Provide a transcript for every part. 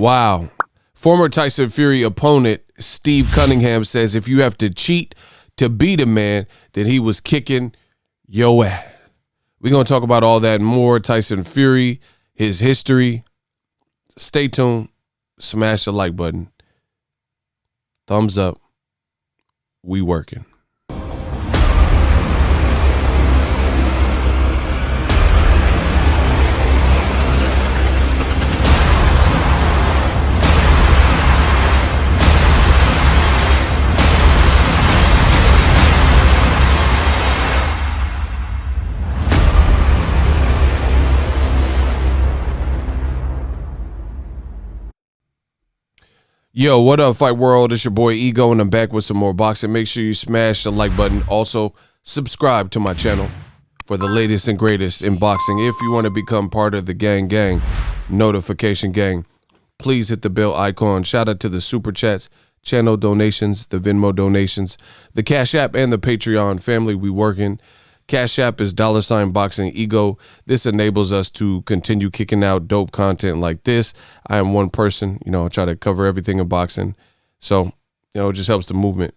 Wow. Former Tyson Fury opponent Steve Cunningham says if you have to cheat to beat a man, then he was kicking your ass. We're going to talk about all that and more. Tyson Fury, his history. Stay tuned. Smash the like button. Thumbs up. We working. Yo, what up, Fight World? It's your boy Ego, and I'm back with some more boxing. Make sure you smash the like button. Also, subscribe to my channel for the latest and greatest in boxing. If you want to become part of the gang, notification gang, please hit the bell icon. Shout out to the Super Chats, channel donations, the Venmo donations, the Cash App, and the Patreon family. We working. Cash App is $Boxingego. This enables us to continue kicking out dope content like this. I am one person, I try to cover everything in boxing. So, it just helps the movement.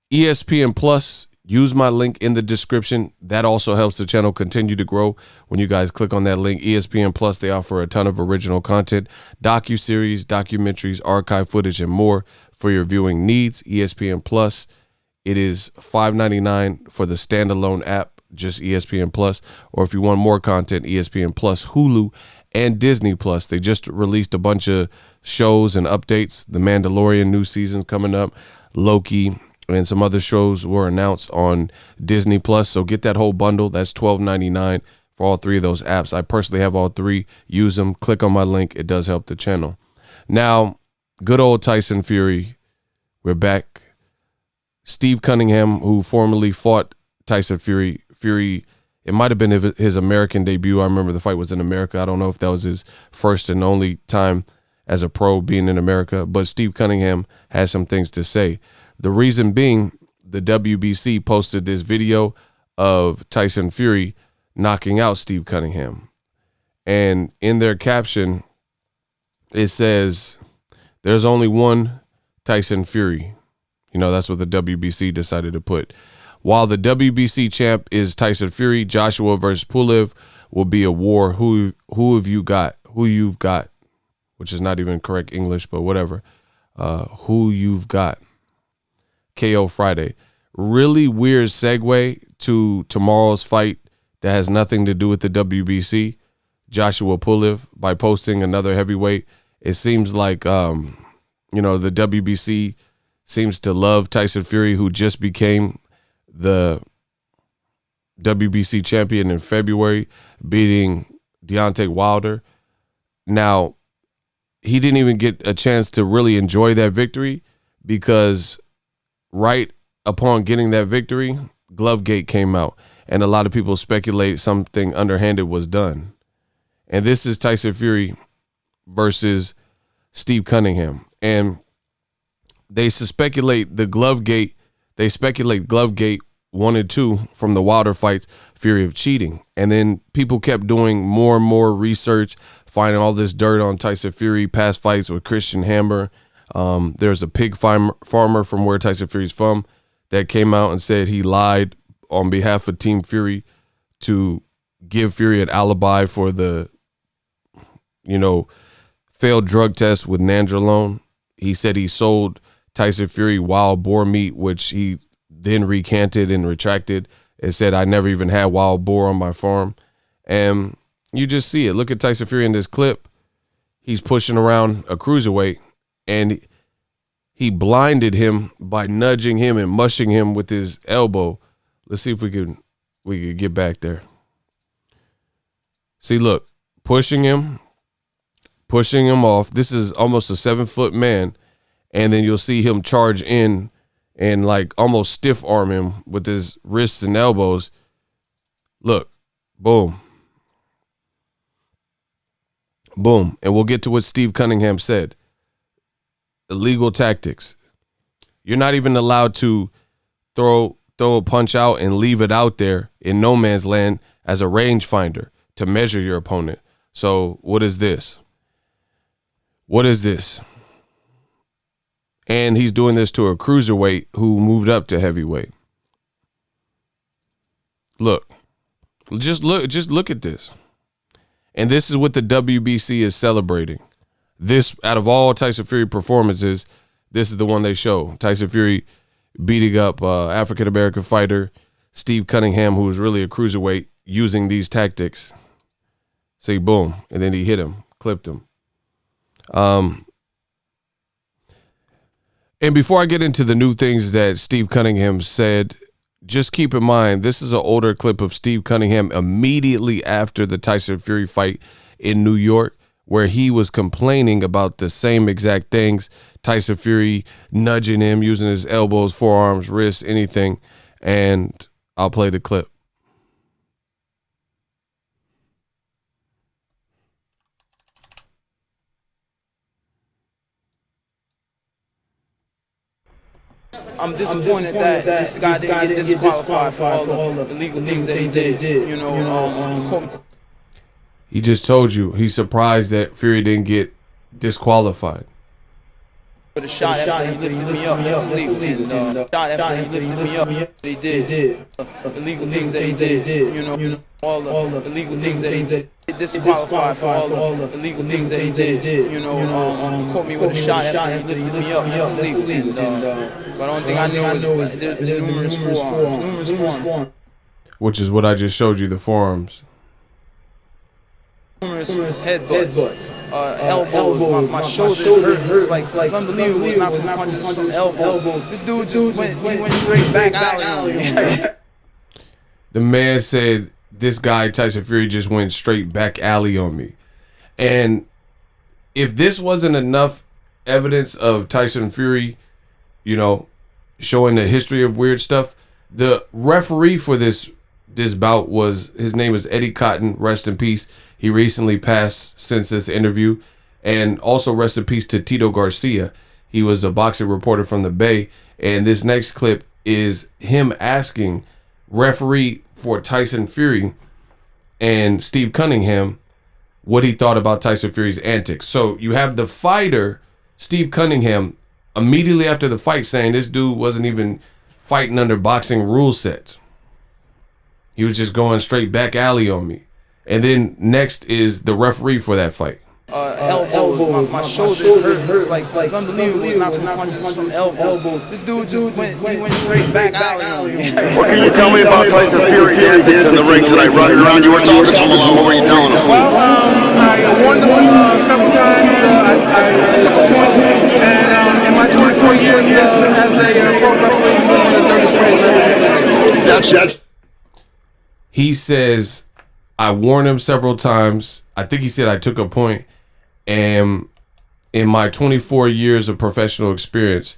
ESPN Plus, use my link in the description. That also helps the channel continue to grow. When you guys click on that link, ESPN Plus, they offer a ton of original content, docuseries, documentaries, archive footage, and more for your viewing needs. ESPN Plus. It is $5.99 for the standalone app, just ESPN Plus. Or if you want more content, ESPN Plus, Hulu, and Disney Plus. They just released a bunch of shows and updates. The Mandalorian new season coming up, Loki, and some other shows were announced on Disney Plus. So get that whole bundle. That's $12.99 for all three of those apps. I personally have all three. Use them. Click on my link. It does help the channel. Now, good old Tyson Fury. We're back. Steve Cunningham, who formerly fought Tyson Fury, it might have been his American debut. I remember the fight was in America. I don't know if that was his first and only time as a pro being in America, but Steve Cunningham has some things to say. The reason being, the WBC posted this video of Tyson Fury knocking out Steve Cunningham. And in their caption, it says, "There's only one Tyson Fury." That's what the WBC decided to put. While the WBC champ is Tyson Fury, Joshua versus Pulev will be a war. Who have you got? Who you've got, which is not even correct English, but whatever. Who you've got. KO Friday. Really weird segue to tomorrow's fight that has nothing to do with the WBC. Joshua Pulev, by posting another heavyweight. It seems like, the WBC seems to love Tyson Fury, who just became the WBC champion in February, beating Deontay Wilder. Now, he didn't even get a chance to really enjoy that victory because right upon getting that victory, Glovegate came out, and a lot of people speculate something underhanded was done. And this is Tyson Fury versus Steve Cunningham. And they speculate Glovegate 1 and 2 from the Wilder fights, Fury of cheating. And then people kept doing more and more research, finding all this dirt on Tyson Fury, past fights with Christian Hammer. There's a pig farmer from where Tyson Fury's from that came out and said he lied on behalf of Team Fury to give Fury an alibi for the, failed drug test with nandrolone. He said he sold Tyson Fury wild boar meat, which he then recanted and retracted and said, "I never even had wild boar on my farm." And you just see it. Look at Tyson Fury in this clip. He's pushing around a cruiserweight, and he blinded him by nudging him and mushing him with his elbow. Let's see if we could get back there. See, look, pushing him off. This is almost a 7-foot man. And then you'll see him charge in and almost stiff arm him with his wrists and elbows. Look, boom. Boom. And we'll get to what Steve Cunningham said. Illegal tactics. You're not even allowed to throw a punch out and leave it out there in no man's land as a rangefinder to measure your opponent. So what is this? What is this? And he's doing this to a cruiserweight who moved up to heavyweight. Look, just look at this. And this is what the WBC is celebrating. This, out of all Tyson Fury performances, this is the one they show. Tyson Fury beating up African-American fighter Steve Cunningham, who was really a cruiserweight, using these tactics. See, boom, and then he hit him, clipped him. And before I get into the new things that Steve Cunningham said, just keep in mind, this is an older clip of Steve Cunningham immediately after the Tyson Fury fight in New York, where he was complaining about the same exact things. Tyson Fury nudging him, using his elbows, forearms, wrists, anything. And I'll play the clip. I'm disappointed that this guy didn't get disqualified for all the illegal things that he did. You know, he just told you he's surprised that Fury didn't get disqualified. But the shot after he lifted me up, that's illegal. Shot after he lifted me up, he did. Illegal things that he did. You know, all the illegal things that he did. Disqualified for all the illegal things that he did. You know, caught me with a shot after he lifted me up, that's illegal. But the only thing I know is there's numerous forearms. Which is what I just showed you, the forearms. Numerous headbutts, elbows, my shoulder hurt. It's like unbelievable. Not from punches, from elbows. This dude just went straight back alley. The man said, this guy, Tyson Fury, just went straight back alley on me. And if this wasn't enough evidence of Tyson Fury, you know, showing the history of weird stuff, the referee for this bout was, his name is Eddie Cotton, rest in peace. He recently passed since this interview. And also rest in peace to Tito Garcia. He was a boxing reporter from the Bay. And this next clip is him asking referee for Tyson Fury and Steve Cunningham what he thought about Tyson Fury's antics. So you have the fighter, Steve Cunningham, immediately after the fight saying this dude wasn't even fighting under boxing rule sets. He was just going straight back alley on me. And then next is the referee for that fight. Elbows, my shoulder hurt. It's unbelievable. Not from punches, from elbows. This dude just went straight back alley. What can you tell me about Tyson Fury's antics in the ring tonight? Running around, you were talking so long. What were you telling him? Well, I warned him several times. I took a point, and in my 24 years as a pro referee, he's one of the dirtiest fights I've ever had. He says, I warned him several times. I think he said I took a point. And in my 24 years of professional experience,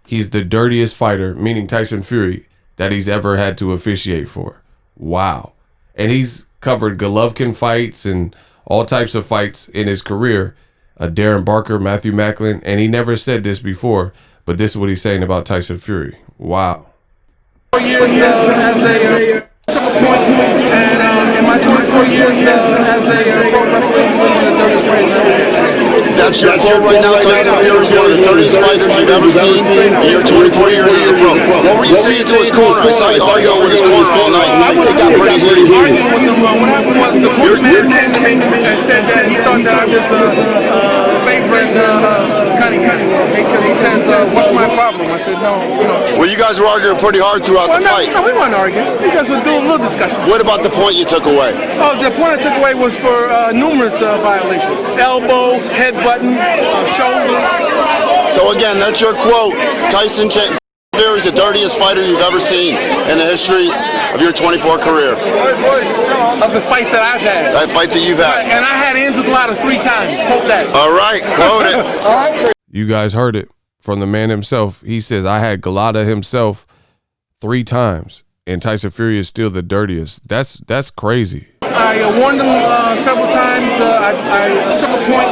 he's the dirtiest fighter, meaning Tyson Fury, that he's ever had to officiate for. Wow. And he's covered Golovkin fights and all types of fights in his career. Darren Barker, Matthew Macklin, and he never said this before, but this is what he's saying about Tyson Fury. Wow. 4 years as a took a point, and in my 24 years as a pro referee, he's one of the dirtiest fights I've ever had. That's your quote right now. Tyson Fury is one of the dirtiest fighters you've ever seen in your 24 years as a pro. What were you saying to his corner? I saw you arguing with his corner all night. It got pretty heated. Arguing with him. What happened was the postman came to me and said that he thought that I'm just favoring Cunningham, because he says, what's my problem? I said, no, you know. Well, you guys were arguing pretty hard throughout the fight. No, we weren't arguing. We just were doing a little discussion. What about the point you took away? Oh, the point I took away was for numerous violations. Elbow, head button, shoulder. So again, that's your quote. Tyson Fury is the dirtiest fighter you've ever seen in the history of your 24 career. Of the fights that I've had. That fight that you've had. And I had Angel Glada 3 times. Quote that. All right, quote it. All right. You guys heard it from the man himself. He says, I had Galata himself 3 times, and Tyson Fury is still the dirtiest. That's crazy. I warned him several times. I took a point,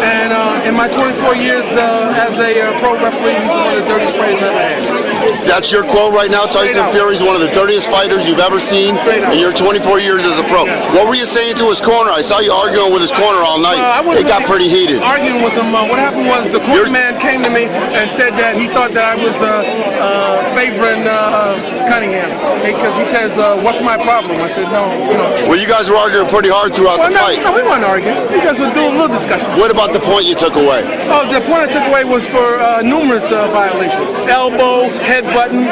and in my 24 years as a pro referee, he's one of the dirtiest fighters I've ever had. That's your quote right now. Tyson Fury is one of the dirtiest fighters you've ever seen in your 24 years as a pro. What were you saying to his corner? I saw you arguing with his corner all night. It got pretty heated. Arguing with him. What happened was the corner man came to me and said that he thought that I was favoring Cunningham because he says, "What's my problem?" I said, "No, you know." Well, you guys were arguing pretty hard throughout the fight. No, we weren't arguing. We just were doing a little discussion. What about the point you took away? Oh, the point I took away was for numerous violations: elbow, headbutting,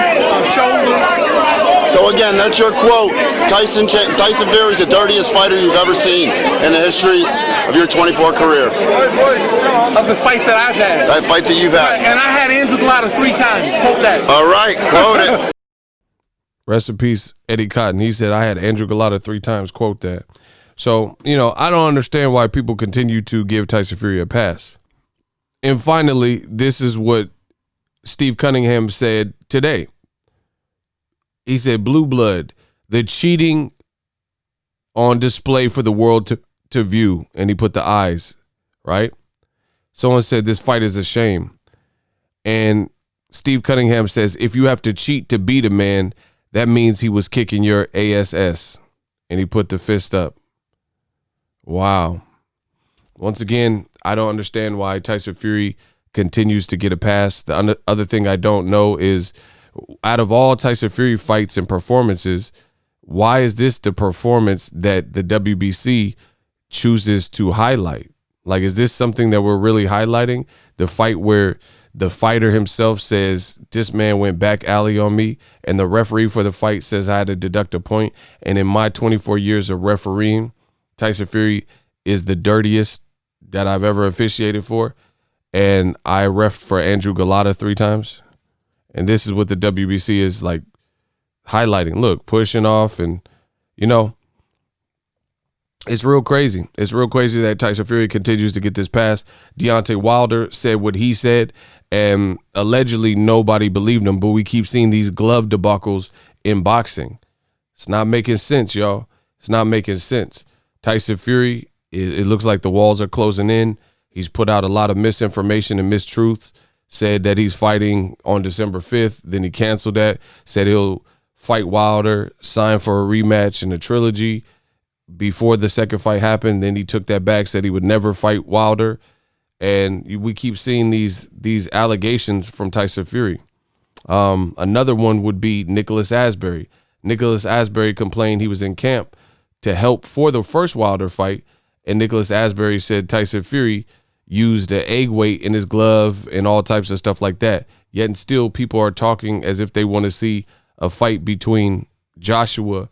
shoulder. So again, that's your quote. Tyson Fury is the dirtiest fighter you've ever seen in the history of your 24 career. Of the fights that I've had. That fight that you've had. And I had Andrew Galata 3 times. Quote that. All right, quote it. Rest in peace, Eddie Cotton. He said, I had Andrew Galata 3 times. Quote that. So, you know, I don't understand why people continue to give Tyson Fury a pass. And finally, this is what Steve Cunningham said today. He said, blue blood, the cheating on display for the world to view. And he put the eyes, right? Someone said this fight is a shame. And Steve Cunningham says, if you have to cheat to beat a man, that means he was kicking your ass. And he put the fist up. Wow. Once again, I don't understand why Tyson Fury continues to get a pass. The other thing I don't know is, out of all Tyson Fury fights and performances, why is this the performance that the WBC chooses to highlight? Like, is this something that we're really highlighting? The fight where the fighter himself says, this man went back alley on me, and the referee for the fight says I had to deduct a point. And in my 24 years of refereeing, Tyson Fury is the dirtiest that I've ever officiated for. And I reffed for Andrew Galata 3 times. And this is what the WBC is like highlighting. Look, pushing off, and, you know, it's real crazy. It's real crazy that Tyson Fury continues to get this pass. Deontay Wilder said what he said, and allegedly nobody believed him, but we keep seeing these glove debacles in boxing. It's not making sense, y'all. It's not making sense. Tyson Fury, it looks like the walls are closing in. He's put out a lot of misinformation and mistruths. Said that he's fighting on December 5th. Then he canceled that. Said he'll fight Wilder, sign for a rematch in a trilogy before the second fight happened. Then he took that back, said he would never fight Wilder. And we keep seeing these allegations from Tyson Fury. Another one would be Nicholas Asbury. Nicholas Asbury complained he was in camp to help for the first Wilder fight. And Nicholas Asbury said Tyson Fury used the egg weight in his glove and all types of stuff like that. Yet and still people are talking as if they want to see a fight between Joshua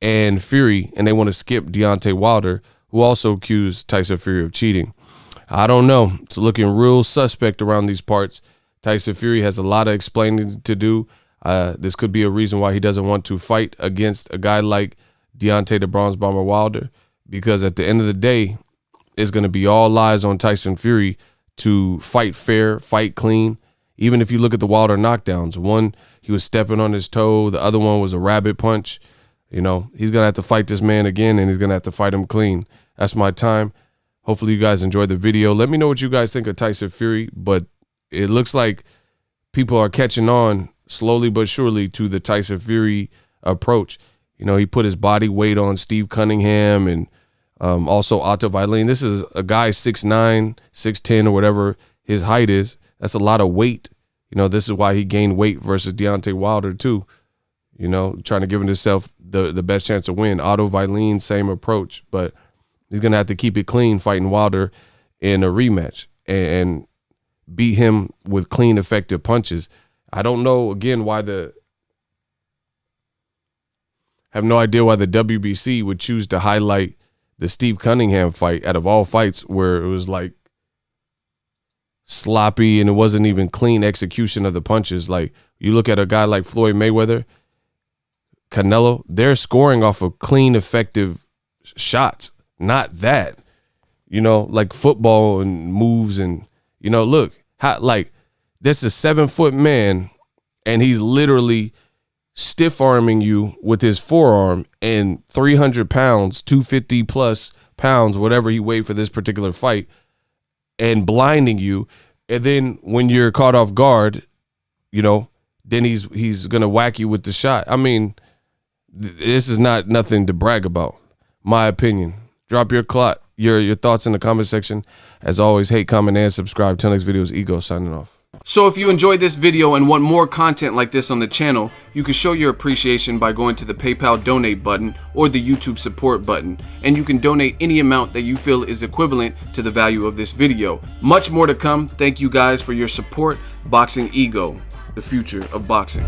and Fury, and they want to skip Deontay Wilder, who also accused Tyson Fury of cheating. I don't know. It's looking real suspect around these parts. Tyson Fury has a lot of explaining to do. This could be a reason why he doesn't want to fight against a guy like Deontay the Bronze Bomber Wilder, because at the end of the day, it's going to be all lies on Tyson Fury to fight fair, fight clean. Even if you look at the Wilder knockdowns, one, he was stepping on his toe. The other one was a rabbit punch. You know, he's going to have to fight this man again, and he's going to have to fight him clean. That's my time. Hopefully you guys enjoyed the video. Let me know what you guys think of Tyson Fury, but it looks like people are catching on slowly but surely to the Tyson Fury approach. You know, he put his body weight on Steve Cunningham and also Otto Vailin. This is a guy 6'9", 6'10", or whatever his height is. That's a lot of weight. You know, this is why he gained weight versus Deontay Wilder too. You know, trying to give himself the best chance to win. Otto Vailin, same approach, but he's going to have to keep it clean fighting Wilder in a rematch and beat him with clean, effective punches. I don't know, again, have no idea why the WBC would choose to highlight the Steve Cunningham fight out of all fights, where it was like sloppy and it wasn't even clean execution of the punches. Like, you look at a guy like Floyd Mayweather, Canelo, they're scoring off of clean, effective shots. Not that, you know, like football and moves. And, you know, look, like, this is a 7-foot man, and he's literally stiff arming you with his forearm, and 300 pounds, 250 plus pounds, whatever he weighed for this particular fight, and blinding you. And then when you're caught off guard, you know, then he's gonna whack you with the shot. I mean, this is not nothing to brag about. My opinion. Drop your thoughts in the comment section. As always, hate, comment, and subscribe. Till next videos, Ego signing off. So if you enjoyed this video and want more content like this on the channel, you can show your appreciation by going to the PayPal donate button or the YouTube support button, and you can donate any amount that you feel is equivalent to the value of this video. Much more to come. Thank you guys for your support. Boxingego, the future of boxing.